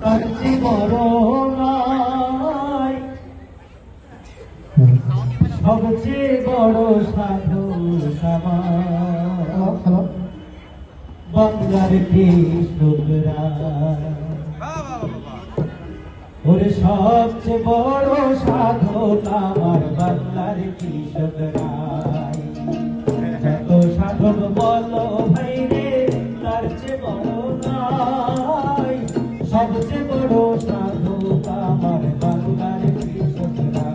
তার চেয়ে বড় নয়, সবচেয়ে বড় সাধু আমার বাংলার কৃষকরা। ওরে সবচেয়ে বড় সাধক আমার বাংলার কৃষকরা। যত সাধক বলো ভাই রে, তার চেয়ে বড় নয়, সবচেয়ে বড় সাধক আমার বাংলার কৃষকরা।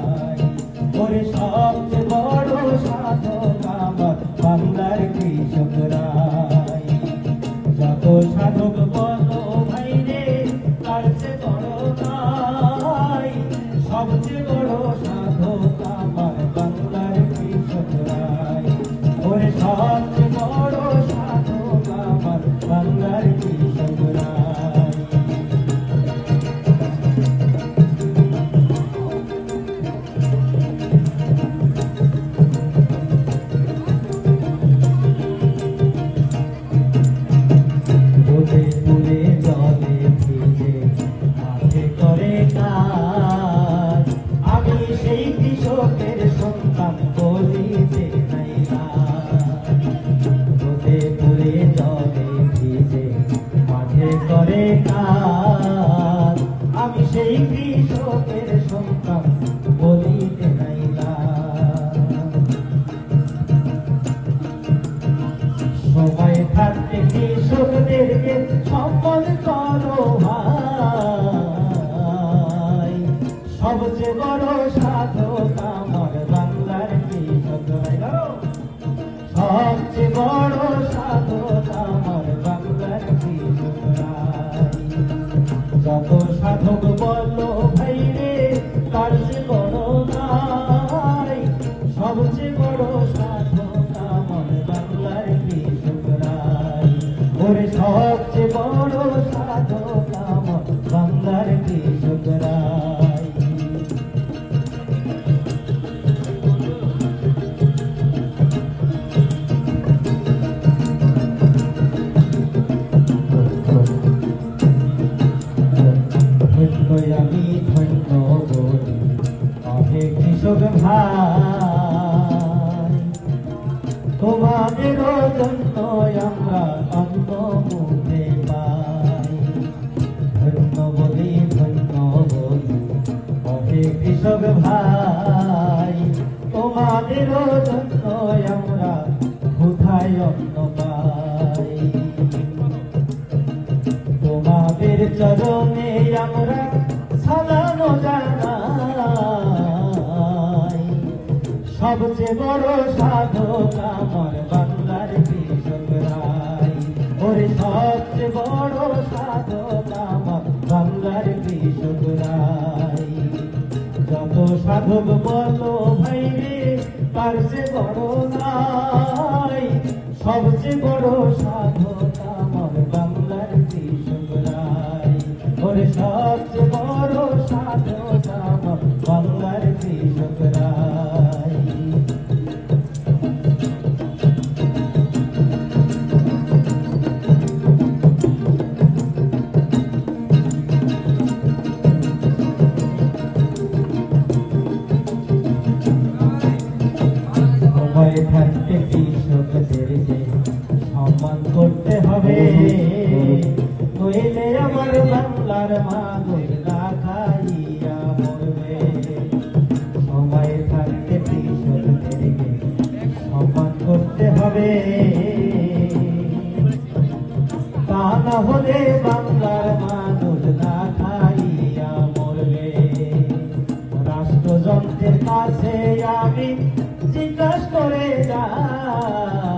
ওরে সবচেয়ে বড় সাধক আমার বাংলার কৃষকরা। যত সাধক বলো ভাই রে, তার চেয়ে বড় নয়, সবচেয়ে বড় সাধক আমার বাংলার কৃষকরা। ওরে সবচেয়ে বড় সাধক আমার বাংলার কৃষকরা। আমি সেই কৃষকের সন্তান বলিতে নাই না। রোদে পুড়ে জলে ভিজে মাঠে করে কাজ, আমি সেই কৃষকের সন্তান বলিতে নাই না। সময় থাকতে কৃষকদেরকে সম্মান করো ভাই, সবচেয়ে বড় সাধক আমার বাংলার কৃষকরা। সবচেয়ে বড় সাধক আমার বাংলার কৃষকরা। যত সাধক বলো ভাই রে, তার চেয়ে বড় নাই, সবচেয়ে বড় সাধক আমার বাংলার কৃষকরা। ওরে সবচেয়ে বড় সাধক আমার বাংলার কৃষকরা। আমি ধন্য বলি অহে কৃষক ভাই, তোমাদের জন্য আমরা অন্ন মুখে পাই। ধন্য বলি অহে কৃষক ভাই, তোমাদের জন্য আমরা কোথায় অন্ন পাই। তোমাদের চরণে আমরা সালাম জানাই, সবচেয়ে বড় সাধক আমার বাংলার কৃষকরা। ওরে সবচেয়ে বড় সাধক আমার বাংলার কৃষকরা। যত সাধক বলো ভাই রে, তার চেয়ে বড় নাই, সবচেয়ে বড় সাধক আমার বাংলার কৃষকরা। ওরে সবচেয়ে বড় সাধক আমার বাংলার কৃষকরা। সময় থাকতে কৃষকদেরকে সম্মান করতে হবে, নইলে আমার বাংলার মানুষ না খাইয়া মরবে। সময় থাকতে কৃষকদেরকে সম্মান করতে হবে, তা না হলে বাংলার মানুষ না খাইয়া মরবে। রাষ্ট্রযন্ত্রের কাছে আমি জিজ্ঞাসা করে যাই,